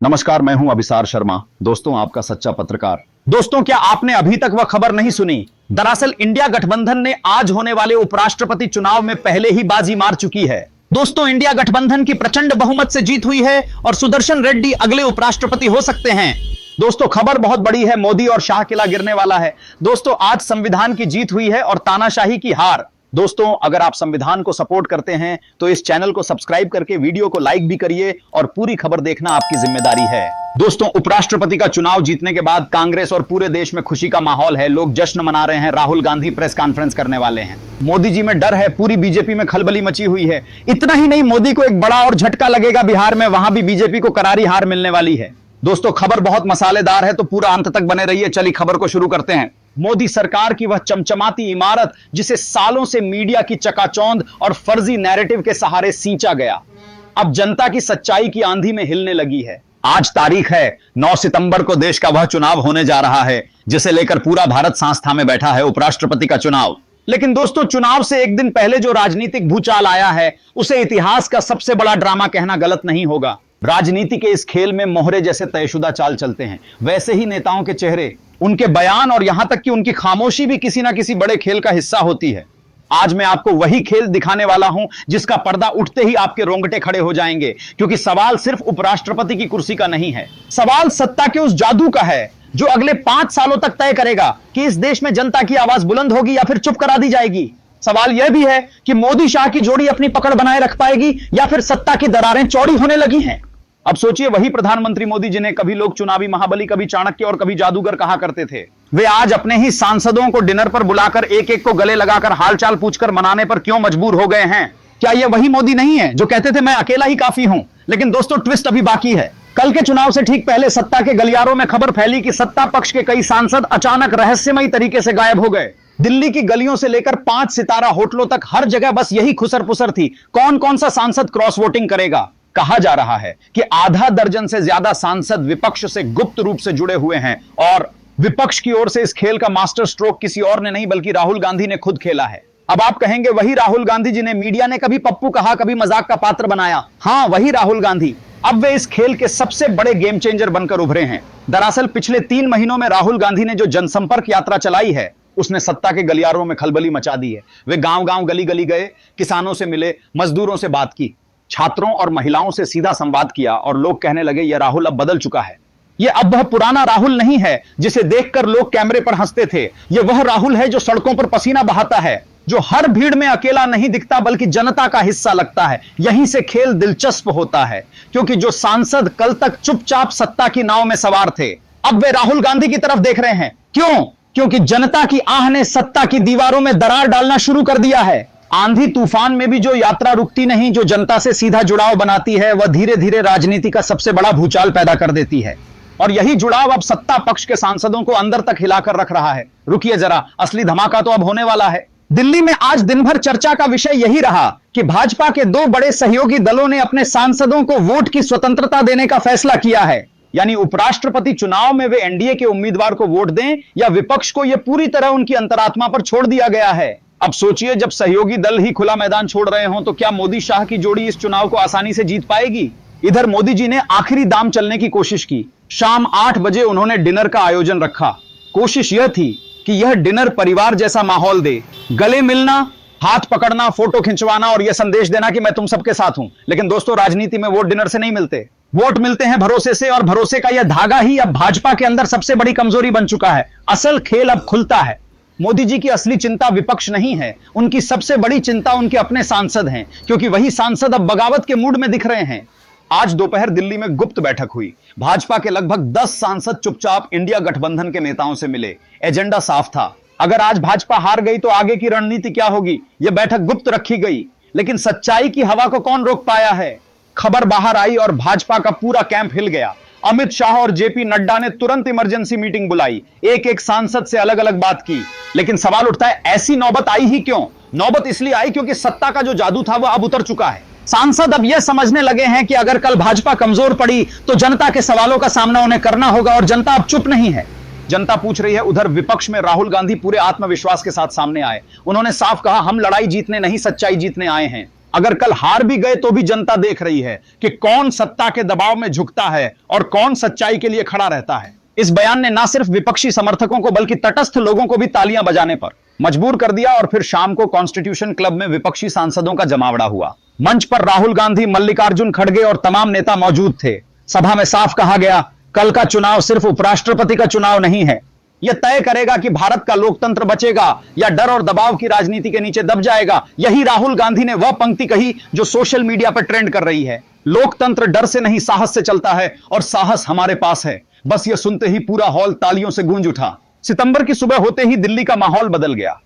नमस्कार, मैं हूं अभिसार शर्मा। दोस्तों, आपका सच्चा पत्रकार। दोस्तों, क्या आपने अभी तक वह खबर नहीं सुनी? दरअसल इंडिया गठबंधन ने आज होने वाले उपराष्ट्रपति चुनाव में पहले ही बाजी मार चुकी है। दोस्तों, इंडिया गठबंधन की प्रचंड बहुमत से जीत हुई है और सुदर्शन रेड्डी अगले उपराष्ट्रपति हो सकते हैं। दोस्तों, खबर बहुत बड़ी है। मोदी और शाह किला गिरने वाला है। दोस्तों, आज संविधान की जीत हुई है और तानाशाही की हार। दोस्तों, अगर आप संविधान को सपोर्ट करते हैं तो इस चैनल को सब्सक्राइब करके वीडियो को लाइक भी करिए और पूरी खबर देखना आपकी जिम्मेदारी है। दोस्तों, उपराष्ट्रपति का चुनाव जीतने के बाद कांग्रेस और पूरे देश में खुशी का माहौल है। लोग जश्न मना रहे हैं। राहुल गांधी प्रेस कॉन्फ्रेंस करने वाले हैं। मोदी जी में डर है। पूरी बीजेपी में खलबली मची हुई है। इतना ही नहीं, मोदी को एक बड़ा और झटका लगेगा बिहार में। वहां भी बीजेपी को करारी हार मिलने वाली है। दोस्तों, खबर बहुत मसालेदार है, तो पूरा अंत तक बने रहिए। चलिए खबर को शुरू करते हैं। मोदी सरकार की वह चमचमाती इमारत जिसे सालों से मीडिया की चकाचौंध और फर्जी नैरेटिव के सहारे सींचा गया, अब जनता की सच्चाई की आंधी में हिलने लगी है। आज तारीख है 9 सितंबर को देश का वह चुनाव होने जा रहा है जिसे लेकर पूरा भारत सांस थामे बैठा है, उपराष्ट्रपति का चुनाव। लेकिन दोस्तों, चुनाव से एक दिन पहले जो राजनीतिक भूचाल आया है उसे इतिहास का सबसे बड़ा ड्रामा कहना गलत नहीं होगा। राजनीति के इस खेल में मोहरे जैसे तयशुदा चाल चलते हैं, वैसे ही नेताओं के चेहरे, उनके बयान और यहां तक कि उनकी खामोशी भी किसी ना किसी बड़े खेल का हिस्सा होती है। आज मैं आपको वही खेल दिखाने वाला हूं जिसका पर्दा उठते ही आपके रोंगटे खड़े हो जाएंगे, क्योंकि सवाल सिर्फ उपराष्ट्रपति की कुर्सी का नहीं है। सवाल सत्ता के उस जादू का है जो अगले 5 सालों तक तय करेगा कि इस देश में जनता की आवाज बुलंद होगी या फिर चुप करा दी जाएगी। सवाल यह भी है कि मोदी शाह की जोड़ी अपनी पकड़ बनाए रख पाएगी या फिर सत्ता की दरारें चौड़ी होने लगी हैं। अब सोचिए, वही प्रधानमंत्री मोदी जिन्हें कभी लोग चुनावी महाबली, कभी चाणक्य और कभी जादूगर कहा करते थे, वे आज अपने ही सांसदों को डिनर पर बुलाकर एक एक को गले लगाकर हालचाल पूछकर मनाने पर क्यों मजबूर हो गए हैं? क्या यह वही मोदी नहीं है जो कहते थे मैं अकेला ही काफी हूं? लेकिन दोस्तों, ट्विस्ट अभी बाकी है। कल के चुनाव से ठीक पहले सत्ता के गलियारों में खबर फैली कि सत्ता पक्ष के कई सांसद अचानक रहस्यमयी तरीके से गायब हो गए। दिल्ली की गलियों से लेकर 5 सितारा होटलों तक हर जगह बस यही खुसर पुसर थी, कौन कौन सा सांसद क्रॉस वोटिंग करेगा। कहा जा रहा है कि आधा दर्जन से ज्यादा सांसद विपक्ष से गुप्त रूप से जुड़े हुए हैं और विपक्ष की ओर से इस खेल का मास्टर स्ट्रोक किसी और ने नहीं बल्कि राहुल गांधी ने खुद खेला है। अब आप कहेंगे, वही राहुल गांधी जिन्हें मीडिया ने कभी पप्पू कहा, कभी मजाक का पात्र बनाया। हां, वही राहुल गांधी। अब वे इस खेल के सबसे बड़े गेम चेंजर बनकर उभरे हैं। दरअसल पिछले 3 महीनों में राहुल गांधी ने जो जनसंपर्क यात्रा चलाई है उसने सत्ता के गलियारों में खलबली मचा दी है। वे गांव गांव, गली गली गए, किसानों से मिले, मजदूरों से बात की, छात्रों और महिलाओं से सीधा संवाद किया और लोग कहने लगे यह राहुल अब बदल चुका है। यह अब वह पुराना राहुल नहीं है जिसे देखकर लोग कैमरे पर हंसते थे। यह वह राहुल है जो सड़कों पर पसीना बहाता है, जो हर भीड़ में अकेला नहीं दिखता बल्कि जनता का हिस्सा लगता है। यहीं से खेल दिलचस्प होता है, क्योंकि जो सांसद कल तक चुपचाप सत्ता की नाव में सवार थे, अब वे राहुल गांधी की तरफ देख रहे हैं। क्यों? क्योंकि जनता की आह ने सत्ता की दीवारों में दरार डालना शुरू कर दिया है। आंधी तूफान में भी जो यात्रा रुकती नहीं, जो जनता से सीधा जुड़ाव बनाती है, वह धीरे धीरे राजनीति का सबसे बड़ा भूचाल पैदा कर देती है। और यही जुड़ाव अब सत्ता पक्ष के सांसदों को अंदर तक हिलाकर रख रहा है। रुकिए जरा, असली धमाका तो अब होने वाला है। दिल्ली में आज दिन भर चर्चा का विषय यही रहा कि भाजपा के 2 बड़े सहयोगी दलों ने अपने सांसदों को वोट की स्वतंत्रता देने का फैसला किया है। यानी उपराष्ट्रपति चुनाव में वे एनडीए के उम्मीदवार को वोट दें या विपक्ष को, यह पूरी तरह उनकी अंतरात्मा पर छोड़ दिया गया है। अब सोचिए, जब सहयोगी दल ही खुला मैदान छोड़ रहे हों तो क्या मोदी शाह की जोड़ी इस चुनाव को आसानी से जीत पाएगी? इधर मोदी जी ने आखिरी दाम चलने की कोशिश की। शाम 8 बजे उन्होंने डिनर का आयोजन रखा। कोशिश यह थी कि यह डिनर परिवार जैसा माहौल दे, गले मिलना, हाथ पकड़ना, फोटो खिंचवाना और यह संदेश देना कि मैं तुम सबके साथ हूं। लेकिन दोस्तों, राजनीति में वोट डिनर से नहीं मिलते। वोट मिलते हैं भरोसे से, और भरोसे का यह धागा ही अब भाजपा के अंदर सबसे बड़ी कमजोरी बन चुका है। असल खेल अब खुलता है। मोदी जी की असली चिंता विपक्ष नहीं है, उनकी सबसे बड़ी चिंता उनके अपने सांसद हैं, क्योंकि वही सांसद अब बगावत के मूड में दिख रहे हैं। आज दोपहर दिल्ली में गुप्त बैठक हुई। भाजपा के लगभग 10 सांसद चुपचाप इंडिया गठबंधन के नेताओं से मिले। एजेंडा साफ था। अगर आज भाजपा हार गई तो आगे की रणनीति क्या होगी, यह बैठक गुप्त रखी गई। लेकिन सच्चाई की हवा को कौन रोक पाया है? खबर बाहर आई और भाजपा का पूरा कैंप हिल गया। अमित शाह और जेपी नड्डा ने तुरंत इमरजेंसी मीटिंग बुलाई, एक एक सांसद से अलग अलग बात की। लेकिन सवाल उठता है, ऐसी नौबत आई ही क्यों? नौबत इसलिए आई क्योंकि सत्ता का जो जादू था वह अब उतर चुका है। सांसद अब यह समझने लगे हैं कि अगर कल भाजपा कमजोर पड़ी तो जनता के सवालों का सामना उन्हें करना होगा, और जनता अब चुप नहीं है। जनता पूछ रही है। उधर विपक्ष में राहुल गांधी पूरे आत्मविश्वास के साथ सामने आए। उन्होंने साफ कहा, हम लड़ाई जीतने नहीं सच्चाई जीतने आए हैं। अगर कल हार भी गए तो भी जनता देख रही है कि कौन सत्ता के दबाव में झुकता है और कौन सच्चाई के लिए खड़ा रहता है। इस बयान ने ना सिर्फ विपक्षी समर्थकों को बल्कि तटस्थ लोगों को भी तालियां बजाने पर मजबूर कर दिया और फिर शाम को कॉन्स्टिट्यूशन क्लब में विपक्षी सांसदों का जमावड़ा हुआ। मंच पर राहुल गांधी, मल्लिकार्जुन खड़गे और तमाम नेता मौजूद थे। सभा में साफ कहा गया, कल का चुनाव सिर्फ उपराष्ट्रपति का चुनाव नहीं है। यह तय करेगा कि भारत का लोकतंत्र बचेगा या डर और दबाव की राजनीति के नीचे दब जाएगा। यही राहुल गांधी ने वह पंक्ति कही जो सोशल मीडिया पर ट्रेंड कर रही है। लोकतंत्र डर से नहीं साहस से चलता है और साहस हमारे पास है। बस यह सुनते ही पूरा हॉल तालियों से गूंज उठा। सितंबर की सुबह होते ही दिल्ली का माहौल बदल गया।